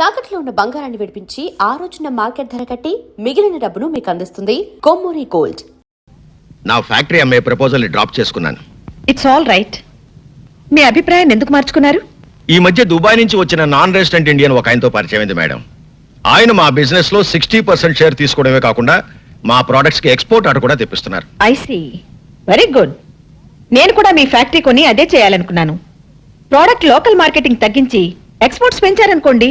తాకట్లో ఉన్న బంగారాన్ని విడిపించి ఆ రోజున మార్కెట్ ధర కట్టి మిగిలిన డబ్బును మీకు అందిస్తుంది కొమ్మూరి గోల్డ్. నా ఫ్యాక్టరీ అమ్మే ప్రపోజల్ డ్రాప్ చేసుకున్నాను. It's all right. మీ అభిప్రాయం ఎందుకు మార్చుకున్నారు? ఈ మధ్య దుబాయ్ నుంచి వచ్చిన నాన్ రెసిడెంట్ ఇండియన్ ఒక ఆయనతో పరిచయమైంది మేడం. ఆయన మా బిజినెస్ లో 60% షేర్ తీసుకోవడమే కాకుండా మా ప్రొడక్ట్స్ కి ఎక్స్పోర్ట్ ఆర్డర్ కూడా తెప్పిస్తున్నారు. I see, very good. నేను కూడా మీ ఫ్యాక్టరీ కొని అదే చేయాలనుకున్నాను. ప్రోడక్ట్ లోకల్ మార్కెటింగ్ తగ్గించి ఎక్స్పోర్ట్స్ పెంచారనుకోండి,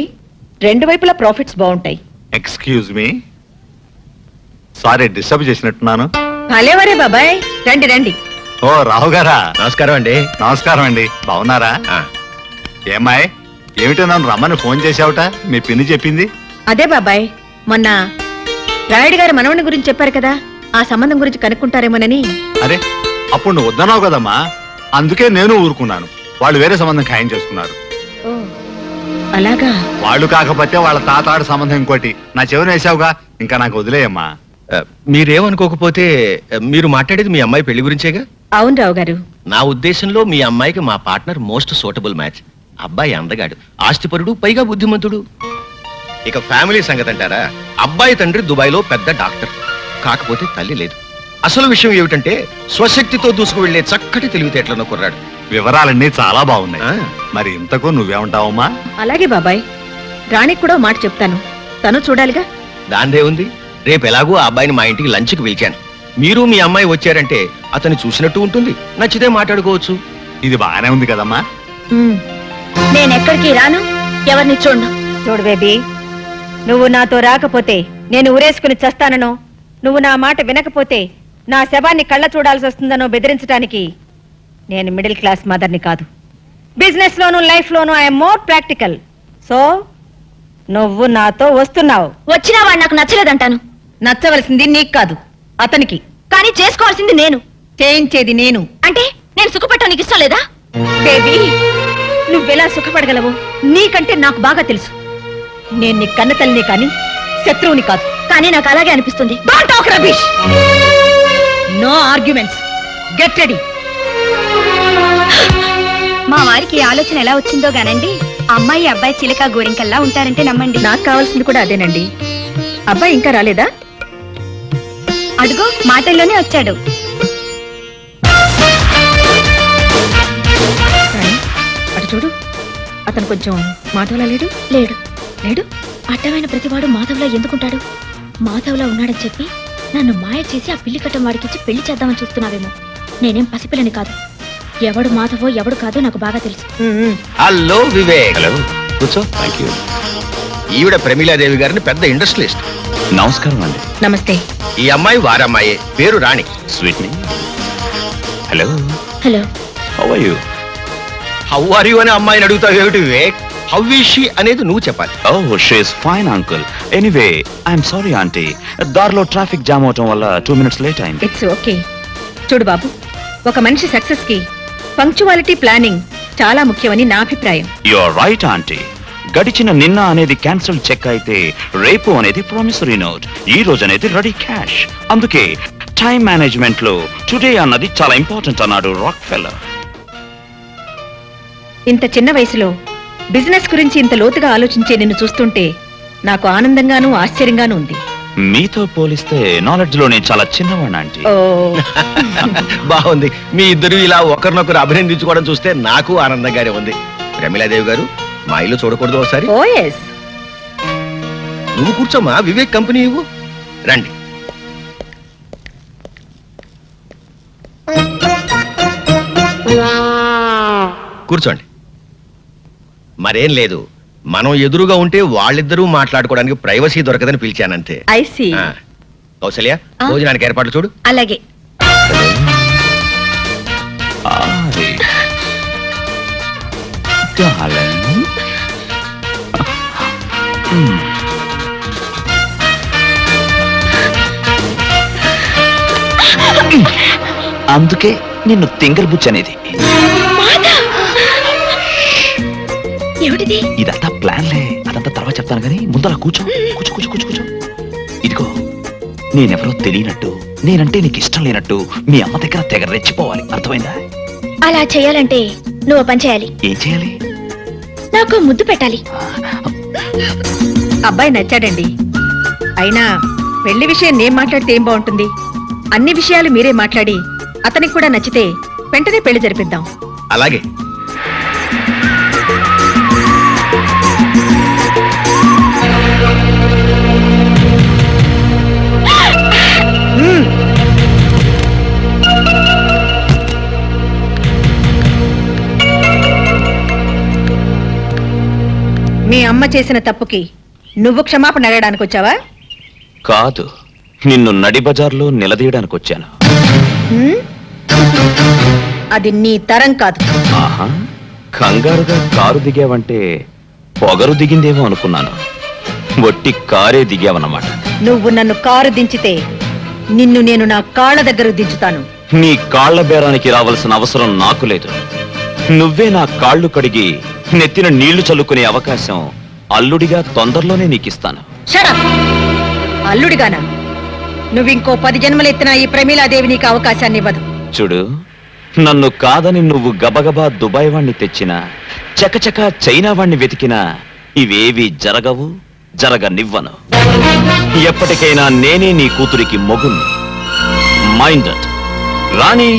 రెండు వైపులా ప్రాఫిట్స్ బాగుంటాయి. ఎక్స్క్యూజ్ మీ, సారీ డిస్టర్బ్ చేసినట్టున్నాను. భలేవరే బాబాయ్, రండి రండి. ఓ రావు గారా, నమస్కారం అండి. నమస్కారం అండి. బాగున్నారా? ఏమాయ్, ఏమిటో నన్ను రమ్మని ఫోన్ చేసావుట? మీ పిన్ని చెప్పింది. అదే బాబాయ్, మొన్న రాయుడు గారి మనవని గురించి చెప్పారు కదా, ఆ సంబంధం గురించి కనుక్కుంటారేమోనని. అరే, అప్పుడు నువ్వు వద్దన్నావు కదమ్మా, అందుకే నేను ఊరుకున్నాను. వాళ్ళు వేరే సంబంధం ఖాయం చేసుకున్నారు. అలాగా? వాళ్ళు కాకపోతే వాళ్ళ తాతాడు సంబంధం ఇంకోటి నా చెవిని వేసావుగా, ఇంకా నాకు వదిలేయమ్మా. మీరేమనుకోకపోతే మీరు మాట్లాడేది మీ అమ్మాయి పెళ్లి గురించేగా? అవును రావు గారు. నా ఉద్దేశంలో మీ అమ్మాయికి మా పార్ట్నర్ మోస్ట్ సూటబుల్ మ్యాచ్. అబ్బాయి అందగాడు, ఆస్తిపరుడు, పైగా బుద్ధిమంతుడు. ఇక ఫ్యామిలీ సంగతి అంటారా, అబ్బాయి తండ్రి దుబాయ్ లో పెద్ద డాక్టర్, కాకపోతే తల్లి లేదు. అసలు విషయం ఏమిటంటే స్వశక్తితో దూసుకు వెళ్లే చక్కటి తెలివితేటలను కుర్రాడు. వివరాలన్నీ చాలా బాగున్నాయి. మరి ఇంతకు నువ్వేమంటావమ్మా? అలాగే బాబాయ్, రాణికి కూడా మాట చెప్తాను, తను చూడాలిగా. దాందే ఉంది. రేపు ఎలాగో ఆ అబ్బాయిని మా ఇంటికి లంచ్కి పిలిచాను. మీరు మీ అమ్మాయి వచ్చారంటే అతన్ని చూసినట్టు ఉంటుంది, నచ్చితే మాట్లాడుకోవచ్చు. ఇది బాగానే ఉంది కదమ్మా. నేనెక్కడికి రాను, ఎవరిని చూడను. చూడు బేబీ, నువ్వు నాతో రాకపోతే నేను ఊరేసుకుని చస్తాననో, నువ్వు నా మాట వినకపోతే నా శవాన్ని కళ్ళ చూడాల్సి వస్తుందనో బెదిరించడానికి నేను మిడిల్ క్లాస్ మదర్ని కాదు. Business loan, life loan I'm more practical. So నువ్వు నాతో వస్తున్నావు. వచ్చినా వాడు నాకు నచ్చలేదంటాను. నచ్చవలసింది నీకు కాదు, అతనికి. కానీ చేసుకోవాల్సింది నేను, చేయించేది నేను. అంటే నేను సుఖపెట్టడం నీకు ఇష్టం లేదా? బేబీ, నువ్వెలా సుఖపడగలవు నీకంటే నాకు బాగా తెలుసు. నేను నీ కన్న తల్లిని కానీ శత్రువుని కాదు. కానీ నాకు అలాగే అనిపిస్తుంది. Don't talk rubbish. No arguments. Get ready. మా వారికి ఆలోచన ఎలా వచ్చిందో గానండి, అమ్మాయి అబ్బాయి చిలక గోరింకల్లా ఉంటారంటే నమ్మండి. నాకు కావాల్సింది కూడా అదేనండి. అబ్బాయి ఇంకా రాలేదా? అడుగు, మాటల్లోనే వచ్చాడు. అటు చూడు, అతను కొంచెం మాధవ్లా లేడు. లేడు లేడు అడ్డమైన ప్రతివాడు మాధవ్లా ఎందుకుంటాడు? మాధవ్లా ఉన్నాడని చెప్పి నన్ను మాయ చేసి ఆ పిల్లి కట్టం వాడికిచ్చి పెళ్లి చేద్దామని చూస్తున్నావేమో. నేనేం పసిపిల్లని కాదు. ఎవడు మాధవో ఎవడు కాదో నాకు బాగా తెలుసు. హలో వివేక్. హలో, కూర్చో. Thank you. ఈవిడ ప్రమీలాదేవి గారిని పెద్ద ఇండస్ట్రియలిస్ట్. నమస్కారం అండి. నమస్తే. ఈ అమ్మాయి వారమ్మాయే, పేరు Rani. Sweet me. Hello. Hello. How are you? How are you అని అమ్మాయిని అడుగుతావు ఏమిటి వివేక్? హౌ ఈజ్ షీ అనేది నువ్వు చెప్పాలి. Oh, she is fine uncle. Anyway, I'm sorry aunty, దారిలో ట్రాఫిక్ జామ్ అవటం వల్ల 2 minutes లేట్ అయింది. It's okay. చూడు బాబు, ఒక మనిషి సక్సెస్ కి పంక్చువాలిటీ, ప్లానింగ్ చాలా ముఖ్యమని నా అభిప్రాయం. You are right aunty. గడిచిన నిన్న అనేది క్యాన్సిల్ చెక్ అయితే రేపు అనేది ప్రామిసరీ నోట్, ఈ రోజు అనేది రెడీ క్యాష్. అందుకే టైం మేనేజ్మెంట్ లో టుడే అన్నది చాలా ఇంపార్టెంట్ అన్నాడు రాక్ ఫెల్లర్. ఇంత చిన్న వయసులో బిజినెస్ గురించి ఇంత లోతుగా ఆలోచించే నిన్ను చూస్తుంటే నాకు ఆనందంగానూ ఆశ్చర్యంగానూ ఉంది. మీతో పోలిస్తే నాలెడ్జ్ లో నేను చాలా చిన్నవాడిని ఆంటీ. బాగుంది. మీ ఇద్దరు ఇలా ఒకరినొకరు అభినందించుకోవడం చూస్తే నాకు ఆనందంగానే ఉంది. ప్రమీలాదేవి గారు, మా ఇల్లు చూడకూడదు ఒకసారి? ఓ yes. నువ్వు కూర్చోమ్మా, వివేక్ కంపెనీ ఇవ్వు. రండి. కూర్చోండి. మరేం లేదు, మనం ఎదురుగా ఉంటే వాళ్ళిద్దరూ మాట్లాడుకోవడానికి ప్రైవసీ దొరకదని పిలిచానంతే. I see. కౌసల్య, భోజనానికి ఏర్పాట్లు చూడు. అలాగే. అందుకే నిన్ను తింగర్ బుచ్ అనేది. ఏమిటిది? ఇదంతా ప్లాన్లే, అదంతా తర్వాత చెప్తాను కానీ ముందు అలా కూర్చో. కూర్చో కూర్చో కూర్చో కూర్చో. ఇదిగో, నేనెవరో తెలియనట్టు, నేనంటే నీకు ఇష్టం లేనట్టు మీ అమ్మ దగ్గర తెగ రెచ్చిపోవాలి, అర్థమైందా? అలా చేయాలంటే నువ్వు పని చేయాలి. ఏం చేయాలి? నాకు ముద్దు పెట్టాలి. అబ్బాయి నచ్చాడండి. అయినా పెళ్లి విషయం నేను మాట్లాడితే ఏం బాగుంటుంది? అన్ని విషయాలు మీరే మాట్లాడి అతనికి కూడా నచ్చితే వెంటనే పెళ్లి జరిపిద్దాం. అలాగే. మీ అమ్మ చేసిన తప్పుకి నువ్వు క్షమాపణ అడగడానికి వచ్చావా? కాదు, నిన్ను నడి బజార్లో నిలదీయడానికి వచ్చాను. హ్మ్? అది నీ తరం కాదు. ఆహా, కంగారుగా కారు దిగావంటే పొగరు దిగిందేమో అనుకున్నాను. వట్టి కారే దిగావన్నమాట. నువ్వు నన్ను కారు దించితే నిన్ను నేను నా కాళ్ళ దగ్గర దించుతాను. నీ కాళ్ల బేరానికి రావాల్సిన అవసరం నాకు లేదు. నువ్వే నా కాళ్ళు కడిగి నెత్తిన నీళ్లు చల్లుకునే అవకాశం అల్లుడిగా తొందరలోనే నీకిస్తాను. Shut up! అల్లుడిగానా? నువ్వింకో 10 జన్మలెత్తినా ఈ ప్రమీలాదేవి నీకు అవకాశాన్ని ఇవ్వదు. చూడు, నన్ను కాదని నువ్వు గబగబా దుబాయ్ వాణ్ణి తెచ్చినా, చకచక చైనా వాణ్ణి వెతికినా ఇవేవి జరగవు, జరగనివ్వను. ఎప్పటికైనా నేనే నీ కూతురికి మొగుణ్ణి. Mind it. Rani,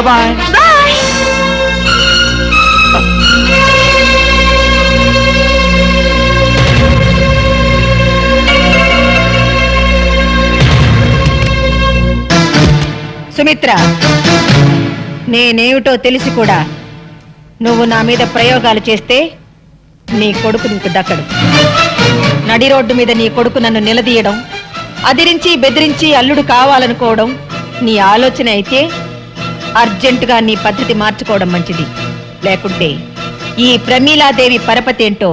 bye. Sumitra, నేనేమిటో తెలిసి కూడా నువ్వు నా మీద ప్రయోగాలు చేస్తే నీ కొడుకు నీకు దక్కడు. నడి రోడ్డు మీద నీ కొడుకు నన్ను నిలదీయడం, అదిరించి బెదిరించి అల్లుడు కావాలనుకోవడం నీ ఆలోచన అయితే అర్జెంటుగా నీ పద్ధతి మార్చుకోవడం మంచిది. లేకుంటే ఈ ప్రమీలాదేవి పరపతి ఏంటో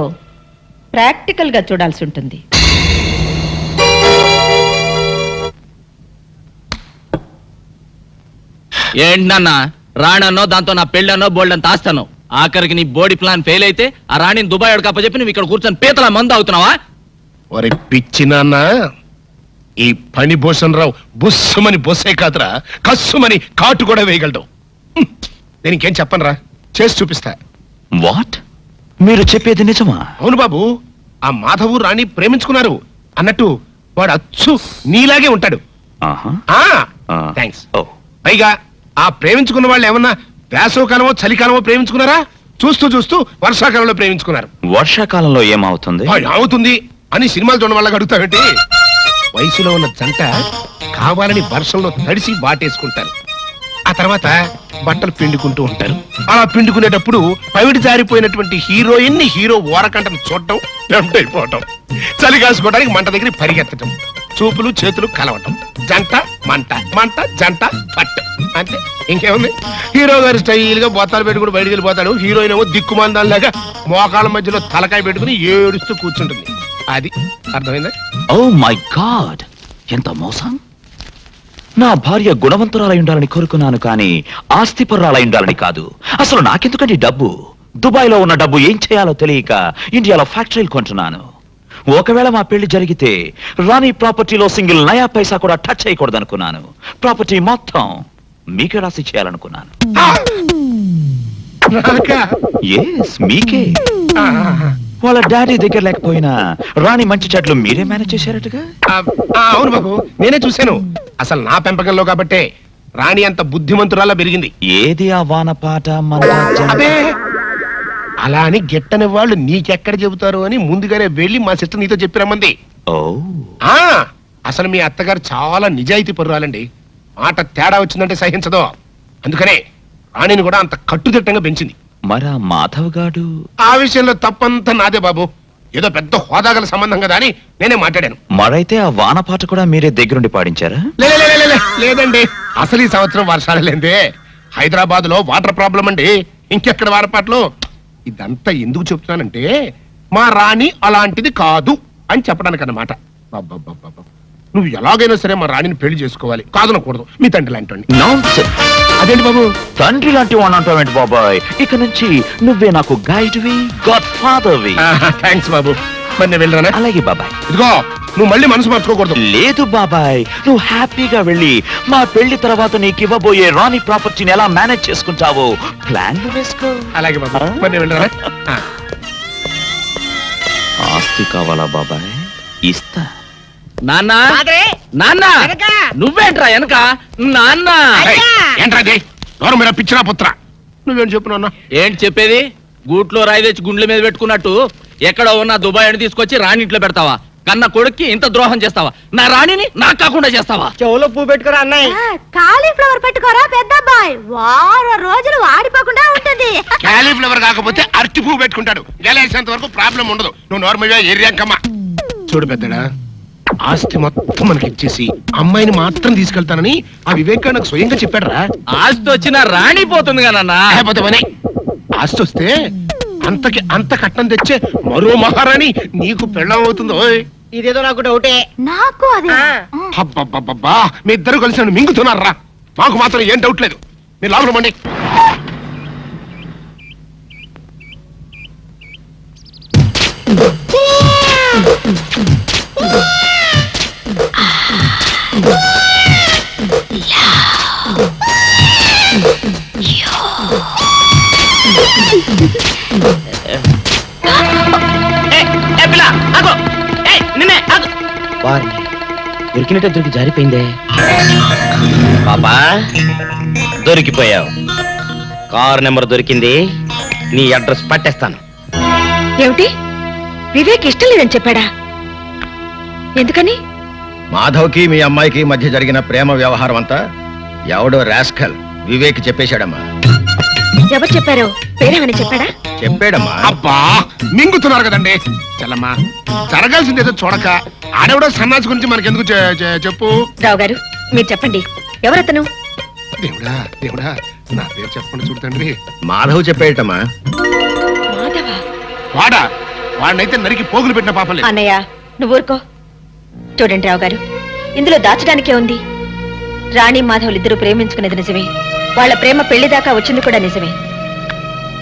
ప్రాక్టికల్ గా చూడాల్సి ఉంటుంది. ఏంటన్నా రాణన్నో దాంతో నా పెళ్ళన్నో బోల్డని తాస్తాను. ఆఖరికి నీ బోడీ ప్లాన్ ఫెయిల్ అయితే ఆ రాణిని దుబాయ్ అడకప్ప చెప్పి నువ్వు ఇక్కడ కూర్చొని పీతల మందు అవుతున్నావా? ఒరే పిచ్చి నాన్న, ఈ పని భూషణ్ రావు బుస్సుమని బొస్సే కాదురా, కస్సుమని కాటు కూడా వేయగలడు. నేను ఇంకేం చెప్పనురా, చేసి చూపిస్తా. వాట్? మీరు చెప్పేది నిజమా? అవును బాబు, ఆ మాధవు రాణి ప్రేమించుకున్నారు అన్నట్టు వాడు అచ్చు నీలాగే ఉంటాడు. ఆహా. థ్యాంక్స్. ఓ. పైగా ఆ ప్రేమించుకున్న వాళ్ళు ఏమన్నా వేసవకాలమో చలికాలమో ప్రేమించుకున్నారా? చూస్తూ చూస్తూ వర్షాకాలంలో ప్రేమించుకున్నారు. వర్షాకాలంలో ఏమవుతుంది? అవుతుంది అని సినిమాలు చూడడం వల్ల అడుగుతావేంటి? వయసులో ఉన్న జంట కావాలని వర్షంలో తడిసి వాటేసుకుంటారు. ఆ తర్వాత బట్టలు పిండుకుంటూ ఉంటారు. అలా పిండుకునేటప్పుడు పవిడి జారిపోయినటువంటి హీరోయిన్ ని హీరో ఓరకంటను చూడటం, టెంప్ట్ అయిపోవటం, చలి కాసుకోవడానికి మంట దగ్గర పరిగెత్తటం, చూపులు చేతులు కలవటం, జంట మంట, మంట జంట పట్టు. అంతే, ఇంకేముంది? హీరో గారు స్టైల్ గా బొత్తాలు పెట్టుకుని బయటికి వెళ్ళిపోతాడు. హీరోయిన్ ఏమో దిక్కుమందాల్లాగా మోకాళ్ళ మధ్యలో తలకాయ పెట్టుకుని ఏడుస్తూ కూర్చుంటుంది. అది అర్థమైందా? ఓ మై గాడ్, ఎంత మోసం! నా భార్య గుణవంతురాలై ఉండాలని కోరుకున్నాను, కానీ ఆస్తిపరురాలై ఉండాలని కాదు. అసలు నాకెందుకండి డబ్బు? దుబాయ్ లో ఉన్న డబ్బు ఏం చేయాలో తెలియక ఇండియాలో ఫ్యాక్టరీలు కొంటున్నాను. ఒకవేళ మా పెళ్లి జరిగితే రాణి ప్రాపర్టీలో సింగిల్ నయా పైసా కూడా టచ్ చేయకూడదనుకున్నాను. ప్రాపర్టీ మొత్తం మీకే రాసి చేయాలనుకున్నాను. ఎస్, మీకే. వాళ్ళ డాడీ దగ్గర లేకపోయినా రాణి మంచి చెట్లు మీరే మేనేజ్ చేశారటగా? అవును బాబు, నేనే చూశాను. అసలు నా పెంపకంలో కాబట్టే రాణి అంత బుద్ధిమంతురాలా పెరిగింది. ఏది ఆ వానపాట మన రాజ్యం? అబే, అలా అని గిట్టని వాళ్ళు నీకెక్కడ చెబుతారు అని ముందుగానే వెళ్ళి మా సిస్టర్ నీతో చెప్పిరమ్మంది. ఓ, ఆ అసలు మీ అత్తగారు చాలా నిజాయితీ పరురాలండి. మాట తేడా వచ్చిందంటే సహించదు. అందుకనే రాణిని కూడా అంత కట్టుదిట్టంగా పెంచింది. మరా మాధవ్ గాడు? ఆ విషయంలో తప్పంతా నాదే బాబు. ఏదో పెద్ద హోదాగల సంబంధం కదా అని నేనే మాట్లాడాను. మరైతే ఆ వానపాట కూడా మీరే దగ్గరుండి పాడించారా? లేదండి, అసలు ఈ సంవత్సరం వర్షాలు లేదే. హైదరాబాద్ లో వాటర్ ప్రాబ్లం అండి. ఇంకెక్కడ వారపాట్లు. ఇదంతా ఎందుకు చెప్తున్నానంటే మా రాణి అలాంటిది కాదు అని చెప్పడానికి అన్నమాట. నువ్వు ఎలాగైనా సరే మా రాణిని పెళ్లి చేసుకోవాలి, కాదనకూడదు. మీ తండ్రి లాంటి. నాన్సెన్స్. అదేంటి బాబు తండ్రి లాంటి వాడు అంటావేంటి బాబాయ్? ఇక నుంచి నువ్వే నాకు గైడ్వి, గాడ్ ఫాదర్వి. థ్యాంక్స్ బాబు. మరి నేను వెళ్ళరానా? అలాగే బాబాయ్. ఇదిగో, నువ్వు మళ్ళీ మనసు మార్చుకోకూడదు. లేదు బాబాయ్, నువ్వు హ్యాపీగా వెళ్ళి మా పెళ్లి తర్వాత నీకు ఇవ్వబోయే రాణి ప్రాపర్టీని ఎలా మేనేజ్ చేసుకుంటావో ప్లాన్లు వేసుకో. అలాగే బాబు, మరి నేను వెళ్ళరానా? ఆస్తి కావాలా బాబాయ్? ఇస్తా. నాన్న నాన్న నువ్వేంట్రా వెనక నాన్న ఏంట్రా అది? ఎవరు మీరు పిచ్చినా పుత్ర? నువ్వేం చెప్పు నాన్న? ఏంటి చెప్పేది? గూట్లో రాయి తెచ్చి గుండ్ల మీద పెట్టుకున్నట్టు ఎక్కడో ఉన్న దుబాయ్ అని తీసుకొచ్చి రాణి ఇంట్లో పెడతావా? కన్న కొడుక్కి ఇంత ద్రోహం చేస్తావా? నా రాణిని నాకు కాకుండా చేస్తావా? చెవులో పువ్వు పెట్టుకోరా అన్నయ్య. కాలీఫ్లవర్ పెట్టుకోరా పెద్ద అబ్బాయి, వారం రోజులు వాడిపోకుండా ఉంటుంది. క్యాలీఫ్లవర్ కాకపోతే అరటి పువ్వు పెట్టుకుంటాడు. గెలేసేంత వరకు ప్రాబ్లం ఉండదు. నువ్వు నార్మల్గా ఎర్రంకమ్మ. చూడు పెద్దడా, ఆస్తి మొత్తం మనకి ఇచ్చేసి అమ్మాయిని మాత్రం తీసుకెళ్తానని ఆ వివేక్ నాకు స్వయంగా చెప్పాడురా. ఆస్తి వచ్చిన రాణి పోతుంది కదా లేకపోతే పని. ఆస్తి వస్తే అంతకి అంత కట్నం తెచ్చే మరో మహారాణి నీకు పెళ్ళం అవుతుందో. ఇదేదో నాకు డౌటే. నాకు అదే. అబ్బబ్బబ్బబ్బా, మీ ఇద్దరు కలిసి నన్ను మింగుతున్నారా? మాకు మాత్రం ఏం డౌట్ లేదు. మీరు లోపల మండి. దొరికినట్టే దొరికి జారిపోయిందే. పాపా దొరికిపోయావు. కారు నెంబర్ దొరికింది. నీ అడ్రస్ పట్టేస్తాను. ఏమిటి, వివేక్ ఇష్టం లేదని చెప్పాడా? ఎందుకని? మాధవ్కి మీ అమ్మాయికి మధ్య జరిగిన ప్రేమ వ్యవహారం అంతా ఎవడో రాస్కల్ వివేక్ చెప్పేశాడమ్మా. ఎవరు చెప్పారో పేరేమని చెప్పాడా? చెప్పాడమ్మా. అబ్బా, మింగుతున్నారు కదండి. చల్లమ్మా, జరగాల్సింది ఏదో చూడక ఆడెవడో సన్నాసి గురించి మనకెందుకు చెప్పు. రావు గారు మీరు చెప్పండి, ఎవరతను? దేవుడా దేవుడా, నా పేరు చెప్పండి చూడు తండ్రి. మాధవ్ చెప్పేటమ్మా. మాధవా? వాడా? వాడినైతే నరికి పోగులు పెట్టిన పాపలే. అన్నయ్య నువ్వు ఊరుకో. చూడండి రావు గారు, ఇందులో దాచడానికే ఉంది. రాణి మాధవులు ఇద్దరు ప్రేమించుకునేది నిజమే. వాళ్ళ ప్రేమ పెళ్లి దాకా వచ్చింది కూడా నిజమే.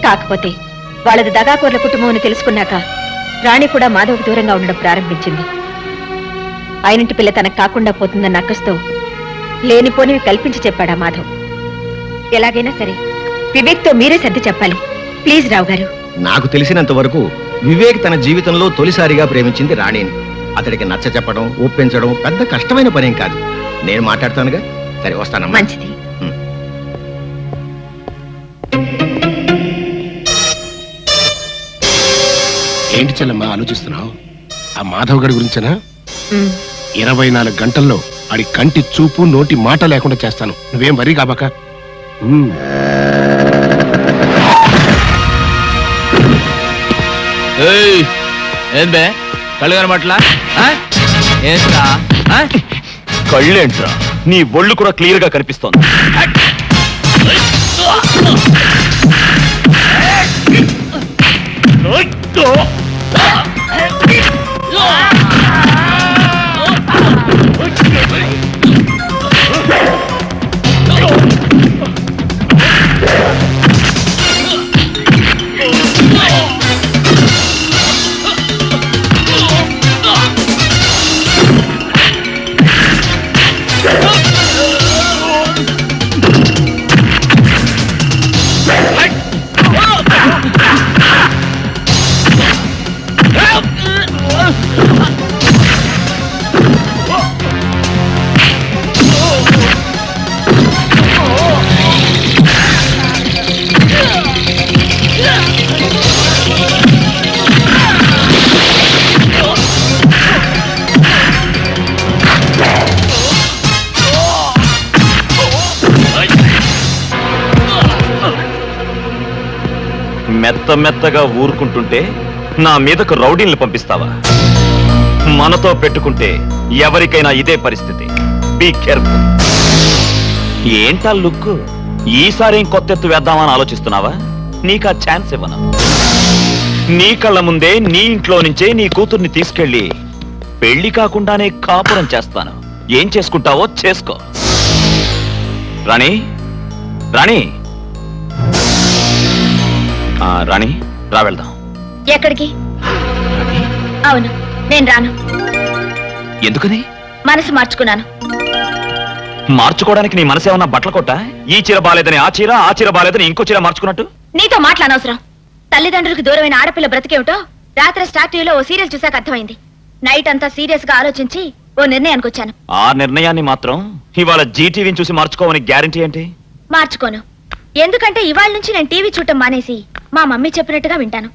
కాకపోతే వాళ్ళది దగాకోర్ల కుటుంబం అని తెలుసుకున్నాక రాణి కూడా మాధవ్కు దూరంగా ఉండడం ప్రారంభించింది. ఆయనింటి పిల్ల తనకు కాకుండా పోతుందన్న అక్కస్తో లేనిపోనివి కల్పించి చెప్పాడా మాధవ్. ఎలాగైనా సరే వివేక్తో మీరే సర్ది చెప్పాలి ప్లీజ్ రావు గారు. నాకు తెలిసినంత వరకు వివేక్ తన జీవితంలో తొలిసారిగా ప్రేమించింది రాణిని. అతడికి నచ్చ చెప్పడం, ఒప్పించడం పెద్ద కష్టమైన పనేం కాదు. నేను మాట్లాడతానుగా. సరే వస్తానమ్మా. మంచిది. ఏంటి చెల్లమ్మా ఆలోచిస్తున్నావు? ఆ మాధవ్ గడి గురించేనా? ఉమ్. 24 గంటల్లో ఆడి కంటి చూపు నోటి మాట లేకుండా చేస్తాను. నువ్వేం వరి కాబాక. ఏం బే కళ్ళు కనబట్లా? ఏంట్రా కళ్ళేంట్రా, నీ ఒళ్ళు కూడా క్లియర్ గా కనిపిస్తోంది. మెత్త మెత్తగా ఊరుకుంటుంటే నా మీదకు రౌడీల్ని పంపిస్తావా? మనతో పెట్టుకుంటే ఎవరికైనా ఇదే పరిస్థితి. Be careful. ఏంటా లుక్? ఈసారి కొత్త ఎత్తు వేద్దామని ఆలోచిస్తున్నావా? నీకా ఛాన్స్ ఇవ్వను. నీ కళ్ళ ముందే నీ ఇంట్లో నుంచే నీ కూతుర్ని తీసుకెళ్లి పెళ్లి కాకుండానే కాపురం చేస్తాను. ఏం చేసుకుంటావో చేసుకో. రాణి, రాణి, రాణి రా వెళ్దాం. ఎక్కడికి? అవును నేను రాను. ఎందుకని? మనసు మార్చుకున్నాను. మార్చుకోవడానికి నీ మనసు ఏమన్నా బట్టల కొట్ట? ఈ చీర బాలేదని ఆ చీర బాలేదని ఇంకో చీర మార్చుకున్నట్టు? నీతో మాట్లాడనవసరం. తల్లిదండ్రులకు దూరమైన ఆడపిల్ల బ్రతికేమిటో రాత్రి స్టార్ టీవీలో ఓ సీరియల్ చూసాక అర్థమైంది. నైట్ అంతా సీరియస్ గా ఆలోచించి ఓ నిర్ణయానికి వచ్చాను. ఆ నిర్ణయాన్ని మాత్రం ఇవాళ జీటీవీని చూసి మార్చుకోవని గ్యారంటీ ఏంటి? మార్చుకోను. ఎందుకంటే ఇవాళ నుంచి నేను టీవీ చూడటం మానేసి మా మమ్మీ చెప్పినట్టుగా వింటాను.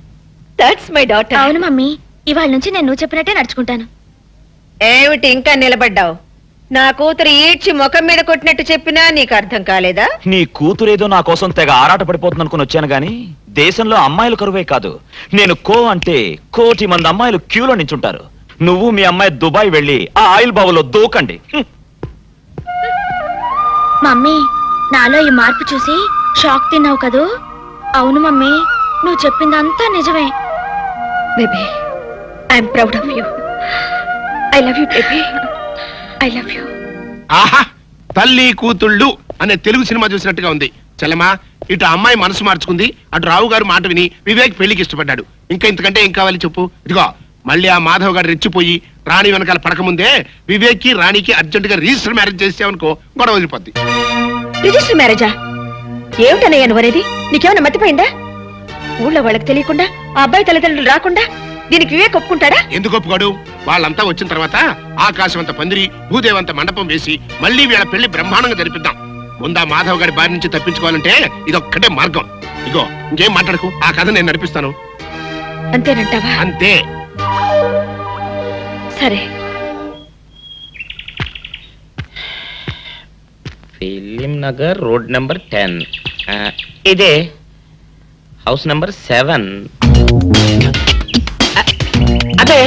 That's my daughter. అవును మమ్మీ, ఇవాళ నుంచి నేను నువ్వు చెప్పినట్టే నడుచుకుంటాను. ఏమిటి ఇంకా నిలబడ్డావు? నా కూతురు ఈడ్చి ముఖం మీద కొట్టినట్టు చెప్పినా నీకు అర్థం కాలేదా? నీ కూతురేదో నా కోసం తెగ ఆరాట పడిపోతుంది అనుకుని వచ్చాను గాని దేశంలో అమ్మాయిలు కరువే కాదు. నేను కో అంటే కోటి మంది అమ్మాయిలు క్యూలో నించుంటారు. నువ్వు మీ అమ్మాయి దుబాయ్ వెళ్ళి ఆ ఆయిల్ బావులో దూకండి. మమ్మీ, నాలో ఈ మార్పు చూసి షాక్ తిన్నావు కదూ? అవును మమ్మీ, నువ్వు చెప్పిందంతా నిజమే. Baby, I'm proud of you. I love you baby, I love you. ఆహా, తల్లి కూతుళ్ళు అనే తెలుగు సినిమా చూసినట్టుగా ఉంది. చెల్లమా, ఇటు అమ్మాయి మనసు మార్చుకుంది, అటు రావు గారు మాట విని వివేక్ పెళ్లికి ఇష్టపడ్డాడు. ఇంకా ఇంతకంటే ఏం కావాలి చెప్పు? ఇదిగో మళ్ళీ ఆ మాధవ్ గారు రెచ్చిపోయి రాణి వెనకాల పడకముందే వివేక్ కి రాణికి అర్జెంట్ గా రిజిస్టర్ మ్యారేజ్ చేసావనుకో గొడవ వదిలిపోద్ది. రిజిస్టర్ మ్యారేజా? ఏమిటనయ్యా నువ్వు అనేది? నీకేమైనా మతిపోయిందా? ఊళ్ళో వాళ్ళకి తెలియకుండా ఆ అబ్బాయి తల్లిదండ్రులు రాకుండా దీనికి వివేక్ ఒప్పుకుంటాడా? ఎందుకు ఒప్పుకోడు? వాళ్ళంతా వచ్చిన తర్వాత ఆకాశవంత పందిరి, భూదేవంత మండపం వేసి మళ్ళీ వీళ్ళ పెళ్లి బ్రహ్మాండంగా జరిపిద్దాం. ముందా మాధవ్ గారి బారి నుంచి తప్పించుకోవాలంటే ఇదొక్కటే మార్గం. ఇగో ఇంకేం మాట్లాడకు, ఆ కథ నేను నడిపిస్తాను. అంతేనంటావా? అంతే. సరే. Film Nagar road number 10. ఇదే హౌస్ నెంబర్ 7. అదే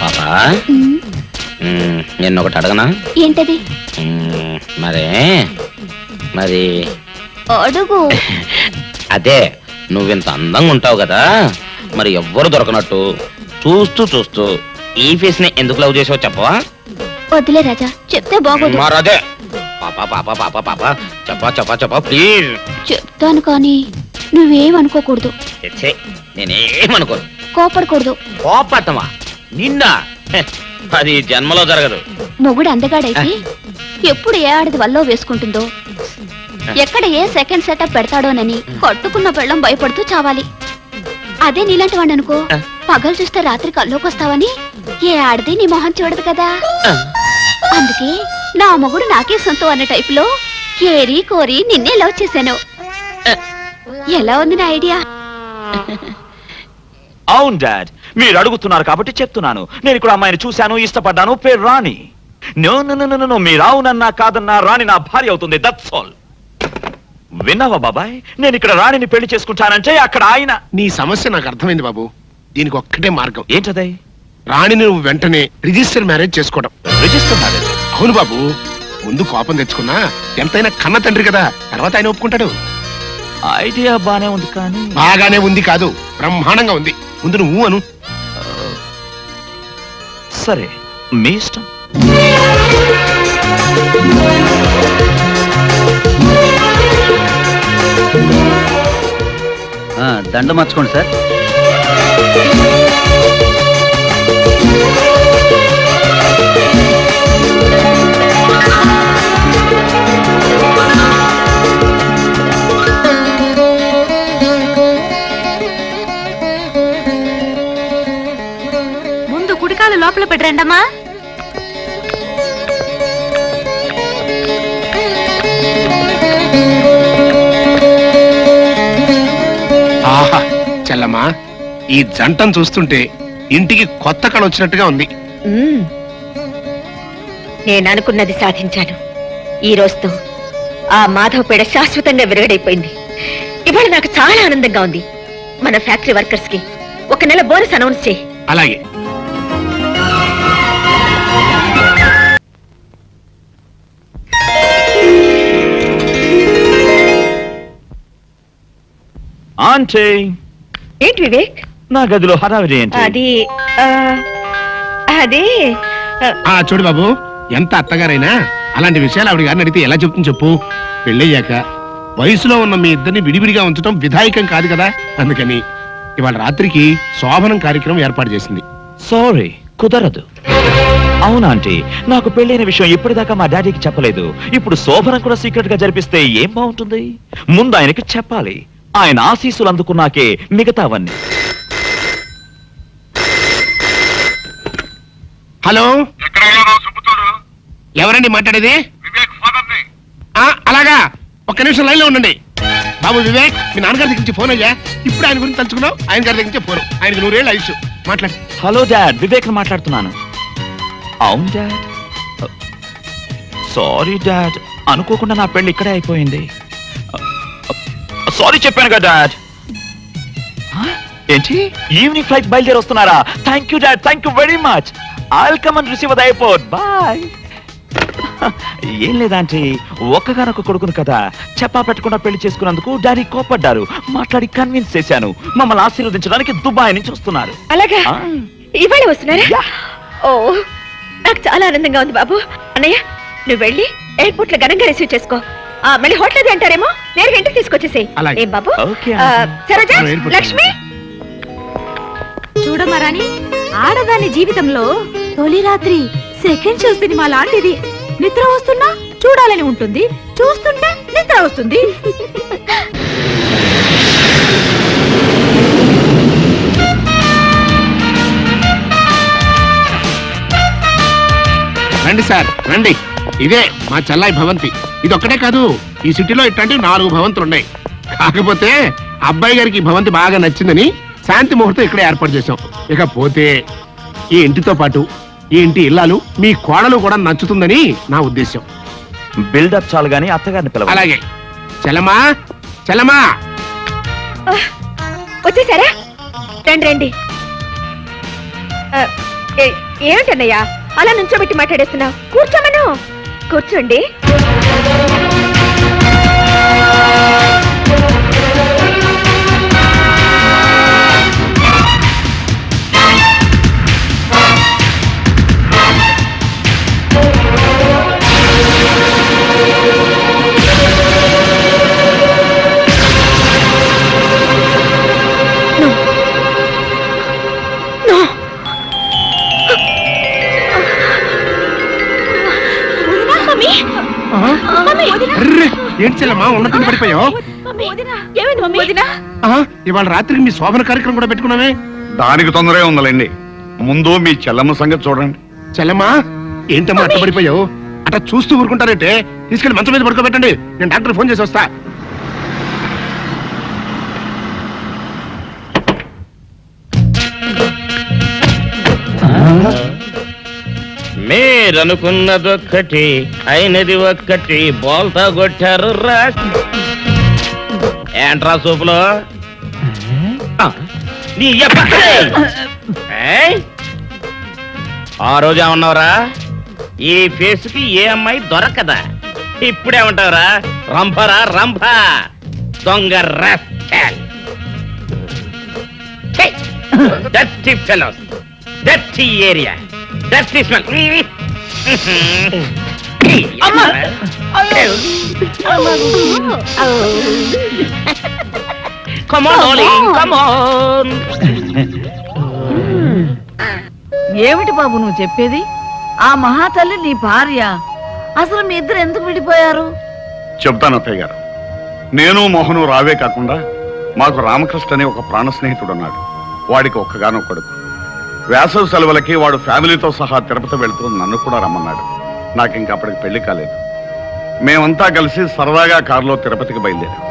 పాపా, నేను ఒకటి అడగనా? ఏంటది? మరి అడుగు. అదే, నువ్వింత అందంగా ఉంటావు కదా, మరి ఎవ్వరు దొరకనట్టు చూస్తూ ఈ ఫేస్ ని ఎందుకు లవ్ చేసావు చెప్పవా? వద్దులే రాజా, చెప్తే బాగోదు. మరదే పాపా పాపా పాపా పాపా చెప్పా ప్లీజ్. చెప్తాను కానీ నువ్వేమనుకోకూడదు. నేనేమనుకోను. కోపడకూడదు. కోపట్టమా? నిన్న అది జన్మలో జరగదు. మొగుడు అందగాడైతే ఎప్పుడు ఏ ఆడది వల్లో వేసుకుంటుందో, ఎక్కడ ఏ సెకండ్ సెటప్ పెడతాడోనని కట్టుకున్న పెళ్ళం భయపడుతూ చావాలి. అదే నీలాంటి వాడు అనుకో, పగలు చూస్తే రాత్రి కల్లోకి వస్తావని ఏ ఆడది నీ మొహం చూడదు కదా. అందుకే నా మొగుడు నాకే సొంతం అన్న టైపులో ఏరి కోరి నిన్నే లవ్ చేశాను. ఎలా ఉంది నా ఐడియా? అవును డాడ్, మీరు అడుగుతున్నారు కాబట్టి చెప్తున్నాను. నేను ఇక్కడ అమ్మాయిని చూశాను, ఇష్టపడ్డాను. పేరు రాణి. నో, మీరు అవునన్నా కాదన్నా రాణి నా భార్య అవుతుంది. That's all. విన్నావా బాబాయ్? నేను ఇక్కడ రాణిని పెళ్లి చేసుకుంటానంటే అక్కడ ఆయన. నీ సమస్య నాకు అర్థమైంది బాబు. దీనికి ఒక్కటే మార్గం. ఏంటది? రాణిని నువ్వు వెంటనే రిజిస్టర్ మ్యారేజ్ చేసుకోవడం. Register marriage? అవును బాబు. ముందు కోపం తెచ్చుకున్నా ఎంతైనా కన్న తండ్రి కదా, తర్వాత ఆయన ఒప్పుకుంటాడు. ఐడియా బానే ఉంది కానీ. బాగానే ఉంది కాదు, బ్రహ్మాండంగా ఉంది. ముందు నువ్వు అను. సరే, మీ ఇష్టం. దండ మార్చుకోండి సార్. ముందు కుడికాలు లోపల పెట్టరండమ్మా. ఆహా చెల్లమ్మా, ఈ జంటను చూస్తుంటే ఇంటికి కొత్త కళ వచ్చినట్టుగా ఉంది. నేను అనుకున్నది సాధించాను. ఈ రోజుతో ఆ మాధవ్ పేడ శాశ్వతంగా విరగడైపోయింది. ఇవాళ నాకు చాలా ఆనందంగా ఉంది. మన ఫ్యాక్టరీ వర్కర్స్ కి 1 నెల బోనస్ అనౌన్స్ చేయి. అలాగే. ఆంటీ, ఏంటి వివేక్? నా గదిలో హడావిడి ఏంటి? అది చూడు బాబు, ఎంత అత్తగారైనా అలాంటి విషయాలు ఆవిడ గారిని అడిగితే ఎలా చెప్తుంది చెప్పు? పెళ్ళయ్యాక వయసులో ఉన్న మీ ఇద్దరిని విడివిడిగా ఉంచడం విధాయకం కాదు కదా. అందుకని ఇవాళ రాత్రికి శోభనం కార్యక్రమం ఏర్పాటు చేసింది. సారీ, కుదరదు. అవునా ఆంటీ, నాకు పెళ్ళైన విషయం ఇప్పటిదాకా మా డాడీకి చెప్పలేదు. ఇప్పుడు శోభనం కూడా సీక్రెట్ గా జరిపిస్తే ఏం బాగుంటుంది? ముందు ఆయనకి చెప్పాలి. ఆయన ఆశీస్సులు అందుకున్నాకే మిగతావన్నీ. హలో, ఎవరండి మాట్లాడేది? అలాగా, ఒక్క నిమిషం లైన్ లో ఉండండి. బాబు వివేక్, మీ నాన్నగారి దగ్గర నుంచి ఫోన్ అయ్యా. ఇప్పుడు ఆయన గురించి తలుచుకున్నావు. ఆయన గారి దగ్గర నుంచి ఫోన్. ఆయనకు 100 ఏళ్ళ ఆయుష్. మాట్లాడు. హలో డాడ్, వివేక్ మాట్లాడుతున్నాను. అవును డాడ్. సారీ డాడ్, అనుకోకుండా నా పెళ్లి ఇక్కడే అయిపోయింది. సారీ చెప్పాను కదా డాడ్. ఏంటి, ఈవినింగ్ ఫ్లైట్ బయలుదేరి వస్తున్నారా? Thank you dad, thank you very much. I'll come and receive the airport. Bye. ఏం లేదంటే ఒక్కగానొక్క కొడుకును కదా, చెప్పా పెట్టకుండా పెళ్లి చేసుకున్నందుకు డాడీ కోపడ్డారు. మాట్లాడి కన్విన్స్ చేశాను. మమ్మల్ని ఆశీర్వదించడానికి దుబాయ్ నుంచి వస్తున్నారు. అలాగా, ఇవాళ వస్తున్నారా? ఓ, నాకు చాలా ఆనందంగా ఉంది బాబు. అన్నయ్య, నువ్వు వెళ్ళి ఎయిర్పోర్ట్ లో ఘనంగా రిసీవ్ చేసుకో. మళ్ళీ హోటల్ అది అంటారేమో, నేరుగా ఇంటికి తీసుకొచ్చేసేయ్. ఏం బాబు? సరోజ, లక్ష్మి, చూడమరాని, ఆడదాని జీవితంలో తొలి రాత్రి సెకండ్ షో సినిమా లాంటిది. నిద్ర వస్తున్నా చూడాలని ఉంటుంది, చూస్తుంటే నిద్ర వస్తుంది. రండి సార్, రండి. ఇదే మా చెల్లాయి భవంతి. ఇది ఒక్కటే కాదు, ఈ సిటీలో ఇట్లాంటి 4 భవంతులు ఉన్నాయి. కాకపోతే అబ్బాయి గారికి ఈ భవంతి బాగా నచ్చిందని శాంతి ముహూర్తం ఇక్కడే ఏర్పాటు చేశాం. ఇకపోతే ఈ ఇంటితో పాటు ఈ ఇంటి ఇల్లాలు, మీ కోడలు కూడా నచ్చుతుందని నా ఉద్దేశం. బిల్డప్ చాలు గానీ అత్తగారిని పిలవాలి. అలాగే. చలమా, చలమా, వచ్చేసారా? రండి రండి. ఏమిటన్నయ్యా అలా నుంచోబెట్టి మాట్లాడేస్తున్నావు? కూర్చోమను. కూర్చోండి. ఏంటి చెల్లమ్మా ఉన్నట్టు పడిపోయావు? ఇవాళ రాత్రికి మీ శోభన కార్యక్రమం కూడా పెట్టుకున్నామే. దానికి తొందరే ఉందండి. ముందు మీ చెల్లమ్మ సంగతి చూడండి. చెల్లమ్మా, ఏంటమ్మా అట్ట పడిపోయావు? అట్లా చూస్తూ ఊరుకుంటారంటే తీసుకెళ్లి మంచం మీద పడుకోబెట్టండి. నేను డాక్టర్ ఫోన్ చేసి వస్తా. మీరనుకున్నదొక్కటి అయినది ఒక్కటి, బోల్తా కొట్టారు రా. ఏంట్రా సూపులో ఆ రోజు ఏమన్నావురా? ఈ ఫేస్ కి ఏ అమ్మాయి దొరకదా? ఇప్పుడేమంటావురా? రంభరా రంభ, దొంగ rascal. Dirty fellows, dirty area, dirty smell. Come on, darling, come on. ఏమిటి బాబు నువ్వు చెప్పేది? ఆ మహాతల్లి నీ భార్య. అసలు మీ ఇద్దరు ఎందుకు విడిపోయారు? చెప్తాను అత్తయ్య గారు. నేను మోహను రావే కాకుండా మాకు రామకృష్ణ అనే ఒక ప్రాణ స్నేహితుడు ఉన్నాడు. వాడికి ఒక్కగానో కొడుకు. వేసవి సెలవులకి వాడు ఫ్యామిలీతో సహా తిరుపతి వెళ్తూ నన్ను కూడా రమ్మన్నాడు. నాకు ఇంకా అప్పటికి పెళ్లి కాలేదు. మేమంతా కలిసి సరదాగా కారులో తిరుపతికి బయలుదేరాం.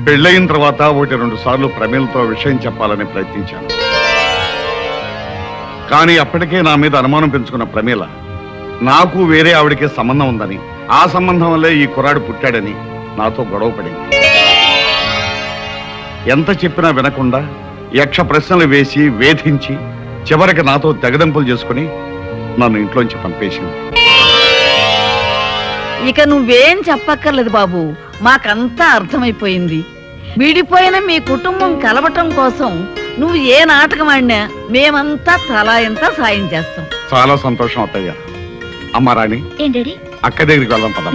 పెళ్ళయిన తర్వాత 1-2 సార్లు ప్రమీలతో విషయం చెప్పాలని ప్రయత్నించాను. కానీ అప్పటికే నా మీద అనుమానం పెంచుకున్న ప్రమీల నాకు వేరే ఆవిడకే సంబంధం ఉందని, ఆ సంబంధం వల్లే ఈ కుర్రాడు పుట్టాడని నాతో గొడవ పడింది. ఎంత చెప్పినా వినకుండా యక్ష ప్రశ్నలు వేసి వేధించి చివరికి నాతో తెగదెంపులు చేసుకుని నన్ను ఇంట్లోంచి పంపేసింది. ఇక నువ్వేం చెప్పక్కర్లేదు బాబు, మాకంతా అర్థమైపోయింది. విడిపోయిన మీ కుటుంబం కలవటం కోసం నువ్వు ఏ నాటకం ఆడినా మేమంతా తలా ఎంత సాయం చేస్తాం. చాలా సంతోషం అత్తయ్య. అమ్మ రాణి, ఏం డాడీ? అక్క దగ్గరికి వెళ్దాం పద.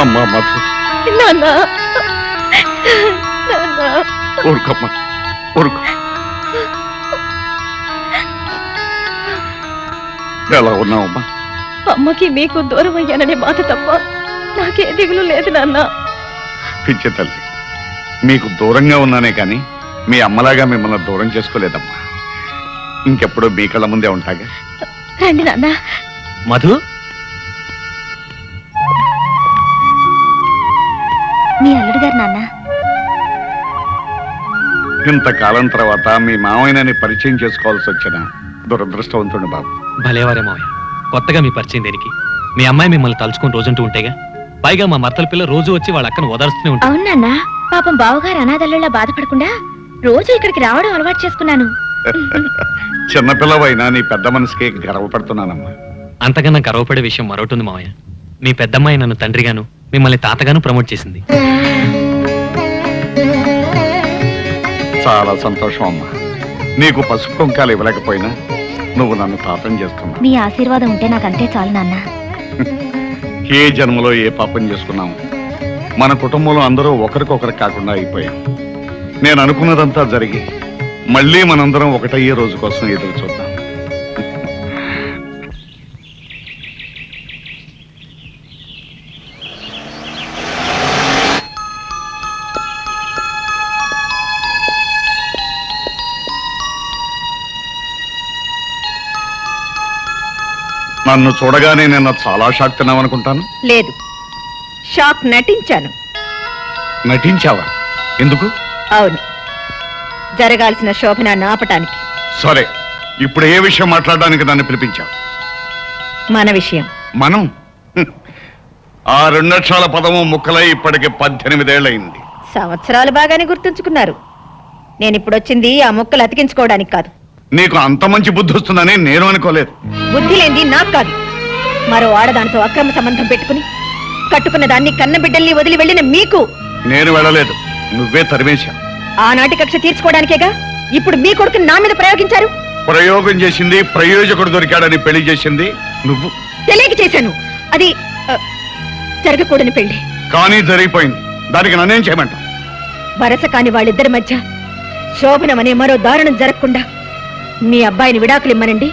అమ్మా మధు, ఊరుకోమ్మా, ఊరుకో. ఎలా ఉన్నావమ్మా? అమ్మకి మీకు దూరం అయ్యాననే బాధ తప్ప నాకే దిగులు లేదు నాన్న. పిచ్చి తల్లి, మీకు దూరంగా ఉన్నానే కానీ మీ అమ్మలాగా మిమ్మల్ని దూరం చేసుకోలేదమ్మా. ఇంకెప్పుడు మీ కళ్ళ ముందే ఉంటాగా. రండి నాన్న. మధు, మీ అల్లుడు గారు నాన్న. ఇంతకాలం తర్వాత మీ మావయ్యని పరిచయం చేసుకోవాల్సి వచ్చిన దురదృష్టవంతుడు బాబు. భలేవారే మావయ్య, కొత్తగా మీ పరిచయం దేనికి? మీ అమ్మాయి మిమ్మల్ని తలుచుకుని రోజంటూ ఉంటేగా. పైగా మా మర్తల పిల్ల రోజు వచ్చి వాళ్ళ అక్కను ఓదార్స్తూనే ఉంటుంది. అవును నాన్న, పాపం బావగారు అనాథల్లా బాధపడకుండా రోజు ఇక్కడికి రావడం అలవాటు చేసుకున్నాను. చిన్నపిల్లవైనా నీ పెద్ద మనసుకి గర్వపడుతున్నానమ్మా. అంతకన్నా గర్వపడే విషయం మరొకటి ఉంది మావయ్య. మీ పెద్దమ్మాయి నన్ను తండ్రిగాను, మిమ్మల్ని తాతగాను ప్రమోట్ చేసింది. చాలా సంతోషం అమ్మా. నీకు పసుపు కుంకాలు ఇవ్వలేకపోయినా నువ్వు నన్ను తాతం చేస్తున్నావు. మీ ఆశీర్వాదం ఉంటే నాకు అంతే చాలు నాన్న. ఏ జన్మలో ఏ పాపం చేసుకున్నాము. మన కుటుంబంలో అందరూ ఒకరికొకరు కాకుండా అయిపోయాం. నేను అనుకున్నదంతా జరిగి మళ్ళీ మనందరం ఒకటయ్యే రోజు కోసం ఎదురు చూద్దాం. నన్ను చూడగానే నిన్న చాలా షాక్ తిన్నావనుకుంటాను. లేదు, షాక్ నటించాను. నటించావా? ఎందుకు? అవును, జరగాల్సిన శోభనాన్ని ఆపటానికి. సరే, ఇప్పుడు ఏ విషయం మాట్లాడడానికి నన్ను పిలిపించావు? మన విషయం. మనం ఆ 2 అక్షరాల పదము ముక్కలై ఇప్పటికి 18 ఏళ్ళయింది. సంవత్సరాలు బాగానే గుర్తుంచుకున్నారు. నేను ఇప్పుడు వచ్చింది ఆ ముక్కలు అతికించుకోవడానికి కాదు. నీకు అంత మంచి బుద్ధి వస్తుందని నేను అనుకోలేదు. బుద్ధి లేనిది నాకు కాదు, మరో ఆడదానితో అక్రమ సంబంధం పెట్టుకుని కట్టుకున్న దాన్ని కన్న బిడ్డల్ని వదిలి వెళ్ళిన మీకు. నేను వెళ్ళలేదు, నువ్వే తరిమేశావు. ఆనాటి కక్ష తీర్చుకోవడానికేగా ఇప్పుడు మీ కొడుకుని నా మీద ప్రయోగించారు. ప్రయోగం చేసింది, ప్రయోజకుడు దొరికాడని పెళ్లి చేసింది నువ్వు. తెలియక చేశాను. అది జరగకూడని పెళ్లి. కానీ జరిగిపోయింది. దానికి నన్నేం చేయమంటావు? వరస కాని వాళ్ళిద్దరి మధ్య శోభనం అనే మరో దారుణం జరగకుండా మీ అబ్బాయిని విడాకులు ఇమ్మనండి.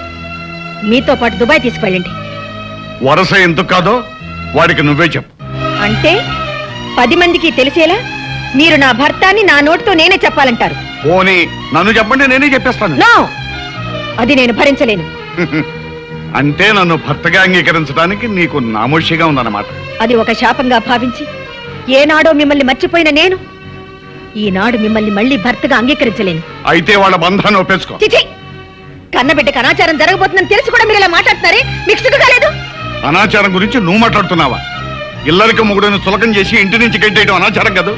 మీతో పాటు దుబాయ్ తీసుకువెళ్ళండి. వరస ఎందుకు కాదో వాడికి నువ్వే చెప్పు. అంటే 10 మందికి తెలిసేలా మీరు నా భర్తాన్ని నా నోటితో నేనే చెప్పాలంటారు. పోనీ నన్ను చెప్పండి, నేనే చెప్పేస్తాను. నో, అది నేను భరించలేను. అంటే నన్ను భర్తగా అంగీకరించడానికి నీకు నామోషిగా ఉందన్నమాట. అది ఒక శాపంగా భావించి ఏనాడో మిమ్మల్ని మర్చిపోయిన నేను ఈనాడు మిమ్మల్ని మళ్ళీ భర్తగా అంగీకరించలేను. అయితే వాళ్ళ బంధాన్ని ఒప్పేసుకో. చిచి, కన్నబిడ్డకు అనాచారం జరగబోతుందని తెలిసి కూడా మీరు ఇలా మాట్లాడుతున్నారే, మీకు సిగ్గు కాలేదు? అనాచారం గురించి నువ్వు మాట్లాడుతున్నావా? ఇల్లరికి మొగుడును చులకం చేసి ఇంటి నుంచి గెంటేయడం అనాచారం కాదు.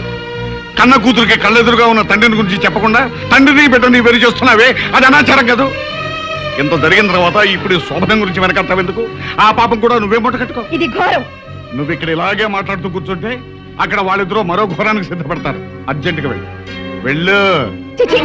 కన్న కూతురికి కళ్ళెదురుగా ఉన్న తండ్రిని గురించి చెప్పకుండా తండ్రిని బిడ్డని వెరి చేస్తున్నావే, అది అనాచారం కాదు. ఇంత జరిగిన తర్వాత ఇప్పుడు ఈ శోభనం గురించి వెనకడతావెందుకు? ఆ పాపం కూడా నువ్వే మూట కట్టుకో. ఇది ఘోరం. నువ్వు ఇక్కడ ఇలాగే మాట్లాడుతూ కూర్చుంటే అక్కడ వాళ్ళిద్దరూ మరో ఘోరానికి సిద్ధపడతారు. అర్జెంటుగా వెళ్ళు. చిచి